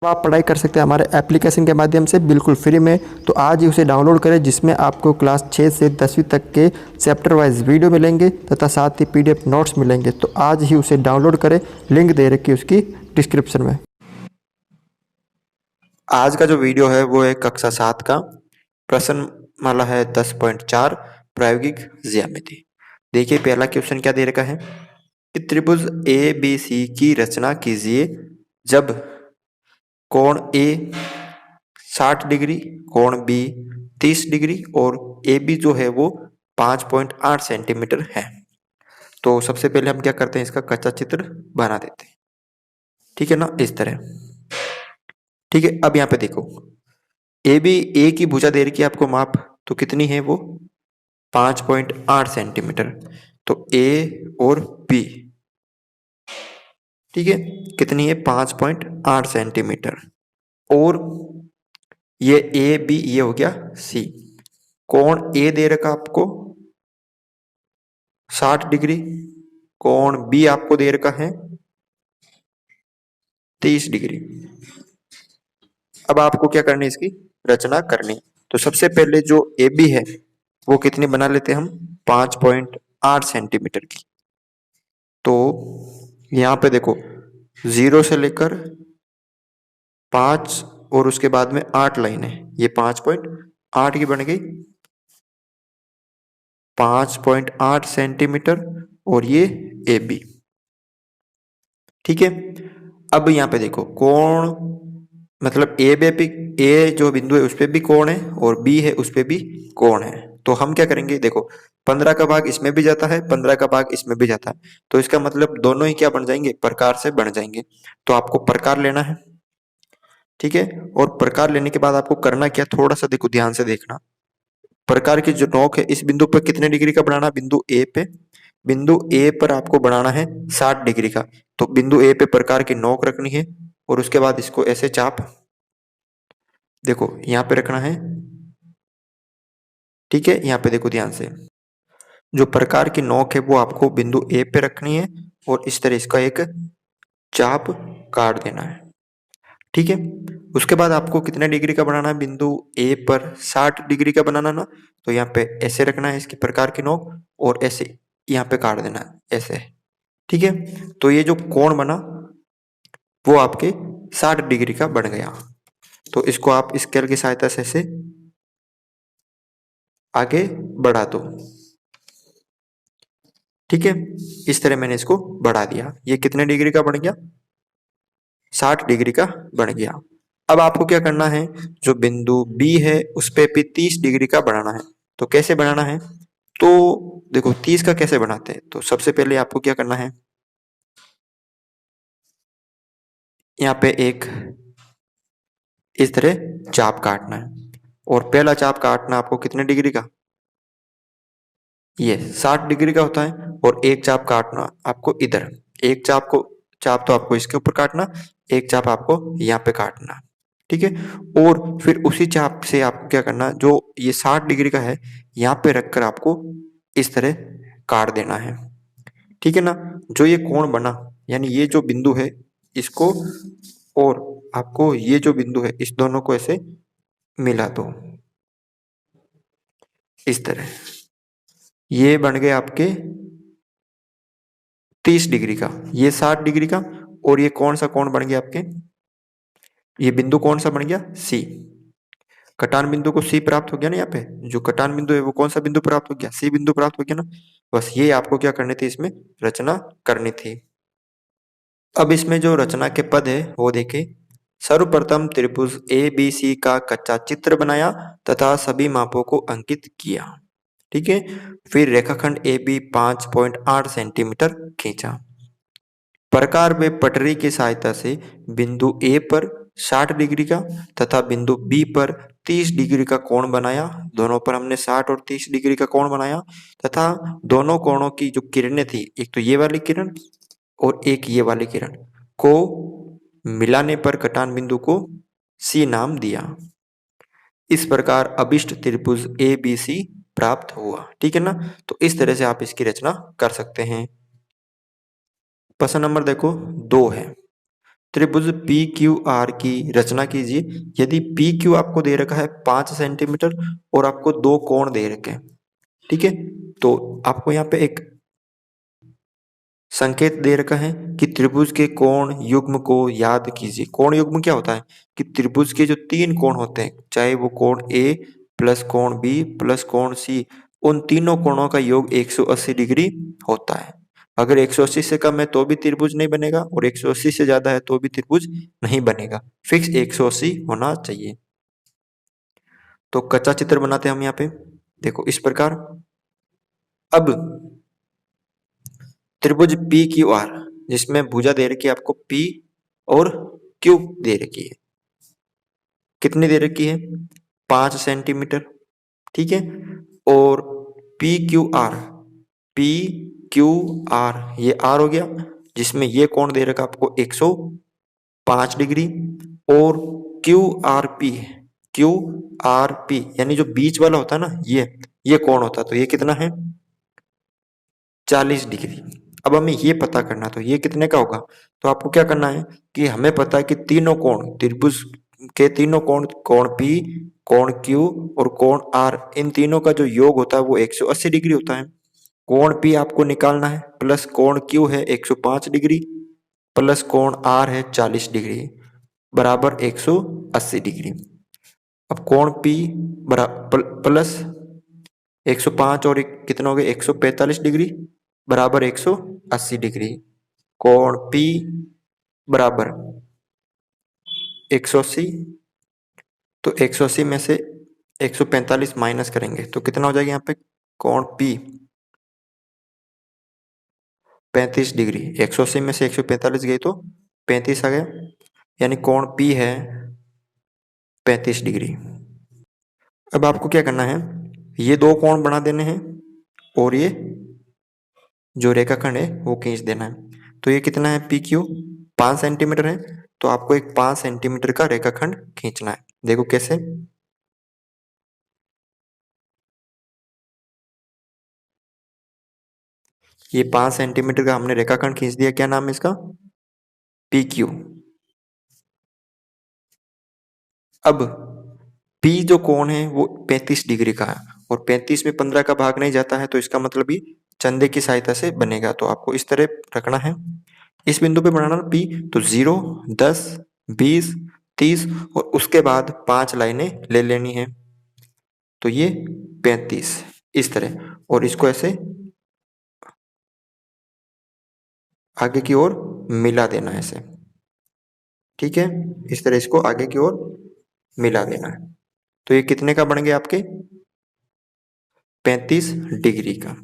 आप पढ़ाई कर सकते हैं हमारे एप्लीकेशन के माध्यम से बिल्कुल फ्री में। तो आज ही उसे डाउनलोड करें, जिसमें आपको क्लास 6 से 10वीं तक के चैप्टर वाइज वीडियो मिलेंगे तथा साथ ही पीडीएफ नोट्स मिलेंगे। तो आज ही उसे डाउनलोड करें, लिंक दे रखी है उसकी डिस्क्रिप्शन में। आज का जो वीडियो है वो है कक्षा 7 का प्रश्नमाला है 10.4 प्रायोगिक ज्यामिति। देखिए पहला क्वेश्चन क्या दे रखा है कि त्रिभुज ए बी सी की रचना कीजिए जब कोण ए 60 डिग्री, कोण बी 30 डिग्री और ए बी जो है वो 5.8 सेंटीमीटर है। तो सबसे पहले हम क्या करते हैं, इसका कच्चा चित्र बना देते हैं। ठीक है ना, इस तरह। ठीक है, अब यहाँ पे देखो ए बी, ए की भुजा दे रखी है आपको माप, तो कितनी है वो 5.8 सेंटीमीटर। तो ए और बी, ठीक है, कितनी है 5.8 सेंटीमीटर। और ये ए बी ये हो गया सी। कोण ए दे रखा आपको 60 डिग्री, कोण बी आपको दे रखा है 30 डिग्री। अब आपको क्या करनी है, इसकी रचना करनी। तो सबसे पहले जो ए बी है वो कितनी बना लेते हैं हम 5.8 सेंटीमीटर की। तो यहाँ पे देखो 0 से लेकर 5 और उसके बाद में 8 लाइन है, ये 5.8 की बन गई 5.8 सेंटीमीटर और ये ए बी। ठीक है, अब यहाँ पे देखो कोण मतलब ए बी पे, ए जो बिंदु है उस पे भी कोण है और बी है उस पे भी कोण है। तो हम क्या करेंगे, देखो 15 का भाग इसमें भी जाता है, 15 का भाग इसमें भी जाता है, तो इसका मतलब दोनों ही क्या बन जाएंगे, प्रकार से बन जाएंगे। तो आपको प्रकार लेना है। ठीक है, और प्रकार लेने के बाद आपको करना क्या, थोड़ा सा देखो ध्यान से देखना। प्रकार की जो नोक है इस बिंदु पर कितने डिग्री का बनाना, बिंदु ए पे, बिंदु ए पर आपको बनाना है 60 डिग्री का। तो बिंदु ए पे प्रकार की नोक रखनी है और उसके बाद इसको ऐसे चाप देखो यहाँ पे रखना है। ठीक है, यहाँ पे देखो ध्यान से, जो प्रकार की नोक है वो आपको बिंदु ए पे रखनी है और इस तरह इसका एक चाप काट देना है। ठीक है, उसके बाद आपको कितने डिग्री का बनाना है, बिंदु ए पर 60 डिग्री का बनाना ना, तो यहाँ पे ऐसे रखना है इसकी प्रकार की नोक और ऐसे यहाँ पे काट देना है ऐसे। ठीक है, तो ये जो कोण बना वो आपके 60 डिग्री का बन गया। तो इसको आप स्केल की सहायता से ऐसे आगे बढ़ा दो। ठीक है, इस तरह मैंने इसको बढ़ा दिया, ये कितने डिग्री का बन गया 60 डिग्री का बन गया। अब आपको क्या करना है, जो बिंदु बी है उस पे भी 30 डिग्री का बनाना है। तो कैसे बनाना है, तो देखो 30 का कैसे बनाते हैं, तो सबसे पहले आपको क्या करना है, यहाँ पे एक इस तरह चाप काटना है और पहला चाप काटना आपको कितने डिग्री का, ये 60 डिग्री का होता है। और एक चाप काटना आपको इधर, एक चाप तो आपको इसके ऊपर काटना, एक चाप आपको यहाँ पे काटना। ठीक है, और फिर उसी चाप से आपको क्या करना, जो ये 60 डिग्री का है यहाँ पे रखकर आपको इस तरह काट देना है। ठीक है ना, जो ये कोण बना यानी ये जो बिंदु है इसको और आपको ये जो बिंदु है इस दोनों को ऐसे मिला दो इस तरह। ये बन गए आपके 30 डिग्री का, ये 60 डिग्री का, और ये कौन सा कोण बन गया आपके, ये बिंदु कौन सा बन गया सी। कटान बिंदु को सी प्राप्त हो गया ना, यहाँ पे जो कटान बिंदु है वो कौन सा बिंदु प्राप्त हो गया, सी बिंदु प्राप्त हो गया ना। बस ये आपको क्या करनी थी, इसमें रचना करनी थी। अब इसमें जो रचना के पद है वो देखें। सर्वप्रथम त्रिभुज ए बी सी का कच्चा चित्र बनाया तथा सभी मापों को अंकित किया। ठीक है, फिर रेखाखंड ए बी 5.8 सेंटीमीटर खींचा। प्रकार में पटरी की सहायता से बिंदु ए पर 60 डिग्री का तथा बिंदु बी पर 30 डिग्री का कोण बनाया। दोनों पर हमने 60 और 30 डिग्री का कोण बनाया तथा दोनों कोणों की जो किरणें थी, एक तो ये वाली किरण और एक ये वाली किरण को मिलाने पर कटान बिंदु को सी नाम दिया। इस प्रकार अभिष्ट त्रिभुज ए बी सी प्राप्त हुआ। ठीक है ना, तो इस तरह से आप इसकी रचना कर सकते हैं। प्रश्न नंबर देखो 2 है, त्रिभुज पी क्यू आर की रचना कीजिए। यदि पी क्यू आपको दे रखा है 5 सेंटीमीटर और आपको दो कोण दे रखे हैं, ठीक है, तो आपको यहाँ पे एक संकेत दे रखा है कि त्रिभुज के कोण युग्म को याद कीजिए। कोण युग्म क्या होता है कि त्रिभुज के जो 3 कोण होते हैं, चाहे वो कोण ए प्लस कोण बी प्लस कोण सी, उन तीनों कोणों का योग 180 डिग्री होता है। अगर 180 से कम है तो भी त्रिभुज नहीं बनेगा और 180 से ज्यादा है तो भी त्रिभुज नहीं बनेगा। फिक्स 180 होना चाहिए। तो कच्चा चित्र बनाते हैं हम यहाँ पे, देखो इस प्रकार। अब त्रिभुज पी क्यू आर जिसमें भुजा दे रखी है आपको पी और क्यू दे रखी है, कितनी दे रखी है 5 सेंटीमीटर, ठीक है। और P Q R, P Q R ये आर हो गया, जिसमें ये कोण दे रखा आपको 105 डिग्री। और Q R P, Q R P यानी जो बीच वाला होता है ना, ये कोण होता है, तो ये कितना है 40 डिग्री। अब हमें ये पता करना, तो ये कितने का होगा, तो आपको क्या करना है कि हमें पता है कि तीनों कोण त्रिभुज के तीनों कोण, कोण पी, कोण क्यू और कोण आर, इन तीनों का जो योग होता है वो 180 डिग्री होता है। कोण पी आपको निकालना है, प्लस कोण क्यू है 105 डिग्री, प्लस कोण आर है 40 डिग्री, बराबर 180 डिग्री। अब कोण पी प्लस 105 और कितना हो गया 145 डिग्री बराबर 180 डिग्री। कोण पी बराबर 180, तो 180 में से 145 माइनस करेंगे तो कितना हो जाएगा यहाँ पे, कोण पी 35 डिग्री, 180 में से 145 गए तो 35 आ गया, यानी कोण पी है 35 डिग्री। अब आपको क्या करना है, ये दो कोण बना देने हैं और ये जो रेखाखंड है वो खींच देना है। तो ये कितना है पी क्यू 5 सेंटीमीटर है, तो आपको एक 5 सेंटीमीटर का रेखाखंड खींचना है। देखो कैसे, ये 5 सेंटीमीटर का हमने रेखाखंड खींच दिया। क्या नाम है इसका, पी क्यू। अब पी जो कोण है वो 35 डिग्री का है और 35 में 15 का भाग नहीं जाता है, तो इसका मतलब ही चंदे की सहायता से बनेगा। तो आपको इस तरह रखना है, इस बिंदु पे बनाना पी, तो 0, 10, 20, 30 और उसके बाद 5 लाइनें ले लेनी है, तो ये 35 इस तरह, और इसको ऐसे आगे की ओर मिला देना है ऐसे, ठीक है। इस तरह इसको आगे की ओर मिला देना है। तो ये कितने का बन गया आपके 35 डिग्री का,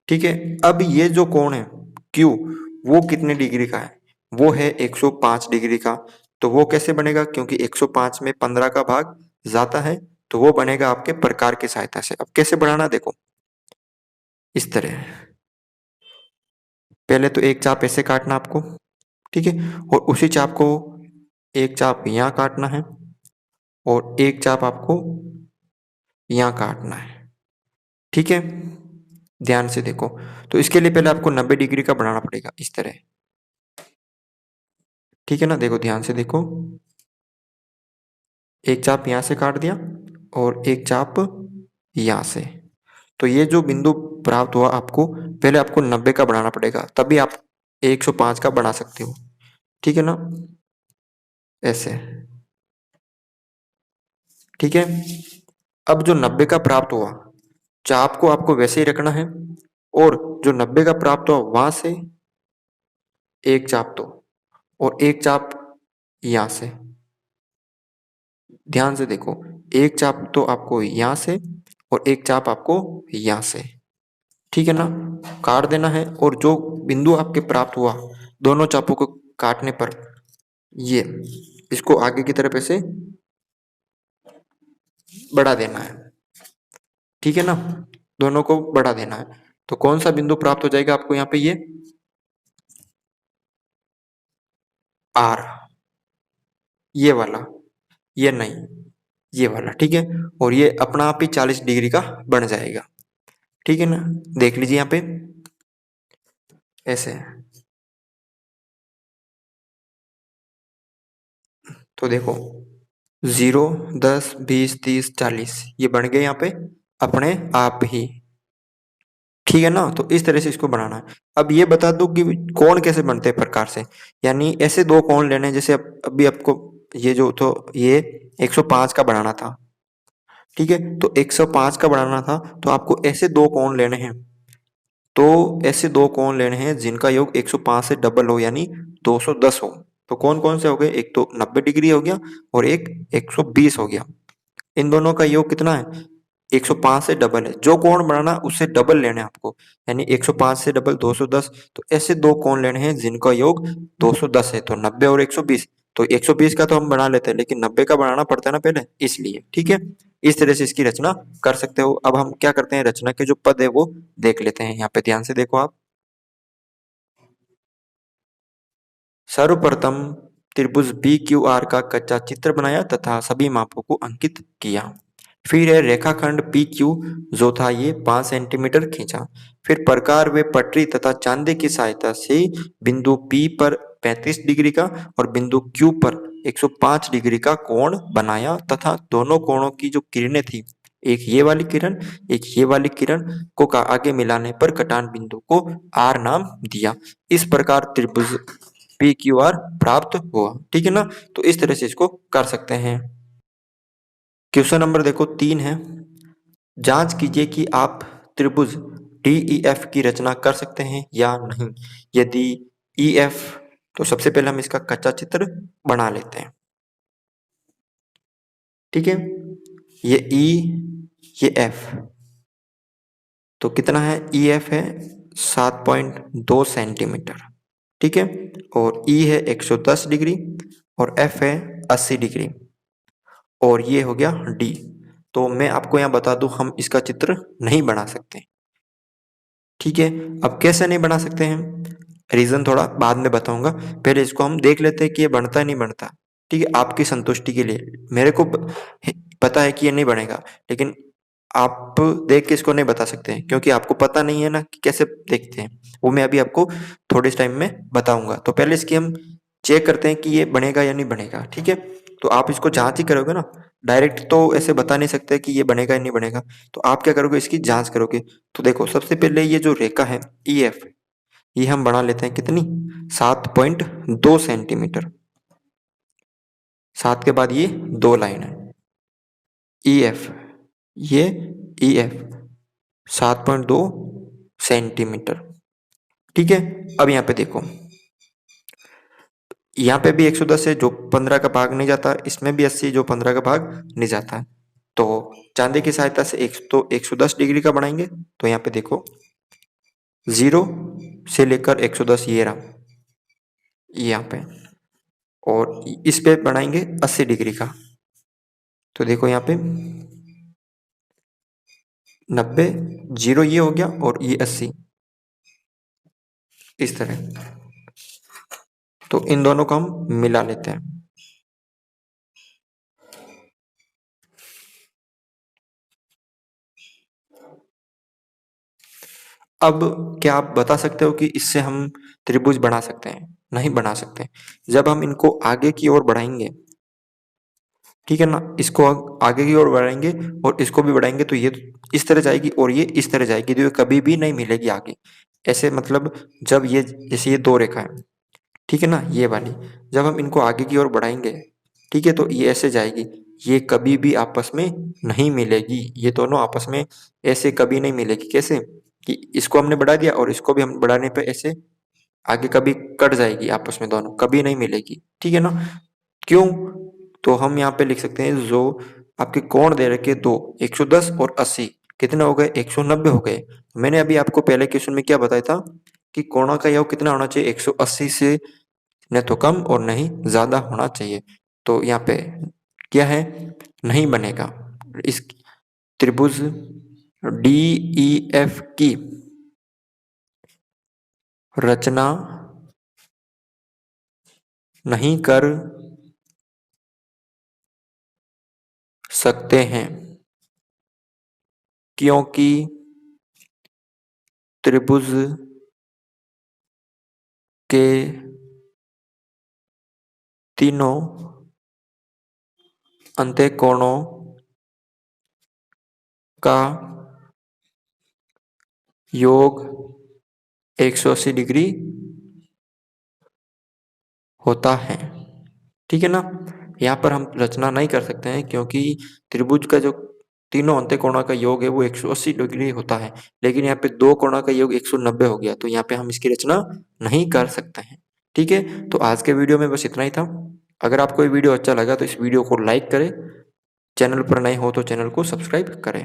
ठीक है। अब ये जो कोण है Q वो कितने डिग्री का है, वो है 105 डिग्री का। तो वो कैसे बनेगा, क्योंकि 105 में 15 का भाग जाता है, तो वो बनेगा आपके प्रकार की सहायता से। अब कैसे बनाना देखो, इस तरह पहले तो एक चाप ऐसे काटना आपको, ठीक है, और उसी चाप को एक चाप यहाँ काटना है और एक चाप आपको यहाँ काटना है, ठीक है। ध्यान से देखो, तो इसके लिए पहले आपको 90 डिग्री का बनाना पड़ेगा इस तरह, ठीक है ना। देखो ध्यान से देखो, एक चाप यहाँ से काट दिया और एक चाप यहाँ से, तो ये जो बिंदु प्राप्त हुआ आपको, पहले आपको 90 का बनाना पड़ेगा, तभी आप 105 का बना सकते हो, ठीक है ना, ऐसे, ठीक है। अब जो 90 का प्राप्त हुआ, चाप को आपको वैसे ही रखना है और जो 90 का प्राप्त हुआ वहां से एक चाप दो और एक चाप यहां से, ध्यान से देखो, एक चाप तो आपको यहां से और एक चाप आपको यहां से, ठीक है ना, काट देना है। और जो बिंदु आपके प्राप्त हुआ दोनों चापों को काटने पर, ये इसको आगे की तरफ ऐसे बढ़ा देना है, ठीक है ना, दोनों को बढ़ा देना है। तो कौन सा बिंदु प्राप्त हो जाएगा आपको यहाँ पे, ये आर, ये वाला, ये नहीं, ये वाला, ठीक है। और ये अपना आप ही 40 डिग्री का बन जाएगा, ठीक है ना। देख लीजिए यहाँ पे ऐसे, तो देखो 0, 10, 20, 30, 40 ये बन गए यहाँ पे अपने आप ही। ठीक है ना, तो इस तरह से इसको बनाना है। अब ये बता दो कि कोण कैसे बनते हैं प्रकार से, यानी ऐसे दो कोण लेने हैं, जैसे अभी आपको ये जो तो ये 105 का बनाना था। ठीक है, तो 105 का बनाना था तो आपको ऐसे दो कोण लेने हैं। तो ऐसे दो कोण लेने हैं जिनका योग 105 से डबल हो, यानी 210 हो। तो कौन कौन से हो गए, एक तो 90 डिग्री हो गया और एक 120 हो गया। इन दोनों का योग कितना है, 105 से डबल है। जो कोण बनाना उससे डबल लेना है आपको, यानी 105 से डबल 210। तो ऐसे दो कोण लेने हैं जिनका योग 210 है, तो 90 और 120। तो 120 का तो हम बना लेते हैं, लेकिन 90 का बनाना पड़ता है ना पहले, इसलिए। ठीक है, इस तरह से इसकी रचना कर सकते हो। अब हम क्या करते हैं, रचना के जो पद है वो देख लेते हैं। यहाँ पे ध्यान से देखो आप। सर्वप्रथम त्रिभुज बी क्यू आर का कच्चा चित्र बनाया तथा सभी मापों को अंकित किया। फिर है रेखाखंड पी क्यू जो था ये 5 सेंटीमीटर खींचा। फिर प्रकार व पटरी तथा चांदे की सहायता से बिंदु पी पर 35 डिग्री का और बिंदु क्यू पर 105 डिग्री का कोण बनाया तथा दोनों कोणों की जो किरणें थी, एक ये वाली किरण एक ये वाली किरण को का आगे मिलाने पर कटान बिंदु को आर नाम दिया। इस प्रकार त्रिभुज पी क्यू आर प्राप्त हुआ। ठीक है ना, तो इस तरह से इसको कर सकते हैं। क्वेश्चन नंबर देखो 3 है, जांच कीजिए कि आप त्रिभुज डी ई एफ की रचना कर सकते हैं या नहीं। यदि ई एफ, तो सबसे पहले हम इसका कच्चा चित्र बना लेते हैं। ठीक है, ये ई ये एफ, तो कितना है, ई एफ है 7.2 सेंटीमीटर। ठीक है, और ई है 110 डिग्री और एफ है 80 डिग्री और ये हो गया डी। तो मैं आपको यहाँ बता दूं, हम इसका चित्र नहीं बना सकते। ठीक है, अब कैसे नहीं बना सकते हैं, रीजन थोड़ा बाद में बताऊंगा। पहले इसको हम देख लेते हैं कि ये बनता है नहीं बनता। ठीक है, आपकी संतुष्टि के लिए। मेरे को पता है कि ये नहीं बनेगा, लेकिन आप देख के इसको नहीं बता सकते हैं, क्योंकि आपको पता नहीं है ना कि कैसे देखते हैं। वो मैं अभी आपको थोड़े टाइम में बताऊंगा। तो पहले इसकी हम चेक करते हैं कि ये बनेगा या नहीं बनेगा। ठीक है, तो आप इसको जांच ही करोगे ना, डायरेक्ट तो ऐसे बता नहीं सकते कि ये बनेगा या नहीं बनेगा। तो आप क्या करोगे, इसकी जांच करोगे। तो देखो सबसे पहले ये जो रेखा है ई एफ, ये हम बना लेते हैं कितनी, 7.2 सेंटीमीटर। 7 के बाद ये दो लाइन है ई एफ, ये ई एफ 7.2 सेंटीमीटर। ठीक है, अब यहाँ पे देखो, यहाँ पे भी 110 है जो 15 का भाग नहीं जाता, इसमें भी 80 जो 15 का भाग नहीं जाता है। तो चांदी की सहायता से 110 डिग्री का बनाएंगे। तो यहाँ पे देखो 0 से लेकर 110 ये रहा, यहाँ पे, और इस पे बनाएंगे 80 डिग्री का। तो देखो यहाँ पे 90, 0 ये हो गया और ये 80, इस तरह। तो इन दोनों को हम मिला लेते हैं। अब क्या आप बता सकते हो कि इससे हम त्रिभुज बना सकते हैं? नहीं बना सकते। जब हम इनको आगे की ओर बढ़ाएंगे, ठीक है ना, इसको आगे की ओर बढ़ाएंगे और इसको भी बढ़ाएंगे, तो ये इस तरह जाएगी और ये इस तरह जाएगी, तो ये कभी भी नहीं मिलेगी आगे। ऐसे मतलब जब ये, जैसे ये दो रेखा है, ठीक है ना, ये वाली, जब हम इनको आगे की ओर बढ़ाएंगे, ठीक है, तो ये ऐसे जाएगी, ये कभी भी आपस में नहीं मिलेगी। ये दोनों आपस में ऐसे कभी नहीं मिलेगी। कैसे कि इसको हमने बढ़ा दिया और इसको भी हम बढ़ाने पे ऐसे आगे कभी कट जाएगी, आपस में दोनों कभी नहीं मिलेगी। ठीक है ना, क्यों? तो हम यहाँ पे लिख सकते हैं, जो आपके कोण दे रखे दो, 110 और 80, कितने हो गए, 190 हो गए। मैंने अभी आपको पहले क्वेश्चन में क्या बताया था कि कोणों का योग कितना होना चाहिए, 180 से न तो कम और नहीं ज्यादा होना चाहिए। तो यहाँ पे क्या है, नहीं बनेगा। इस त्रिभुज डी ई एफ की रचना नहीं कर सकते हैं, क्योंकि त्रिभुज के तीनों अंत्यकोणों का योग 180 डिग्री होता है। ठीक है ना। यहाँ पर हम रचना नहीं कर सकते हैं क्योंकि त्रिभुज का जो तीनों अंत्यकोणों का योग है वो 180 डिग्री होता है, लेकिन यहाँ पे दो कोणों का योग 190 हो गया, तो यहाँ पे हम इसकी रचना नहीं कर सकते हैं। ठीक है, तो आज के वीडियो में बस इतना ही था। अगर आपको ये वीडियो अच्छा लगा तो इस वीडियो को लाइक करें, चैनल पर नए हो तो चैनल को सब्सक्राइब करें।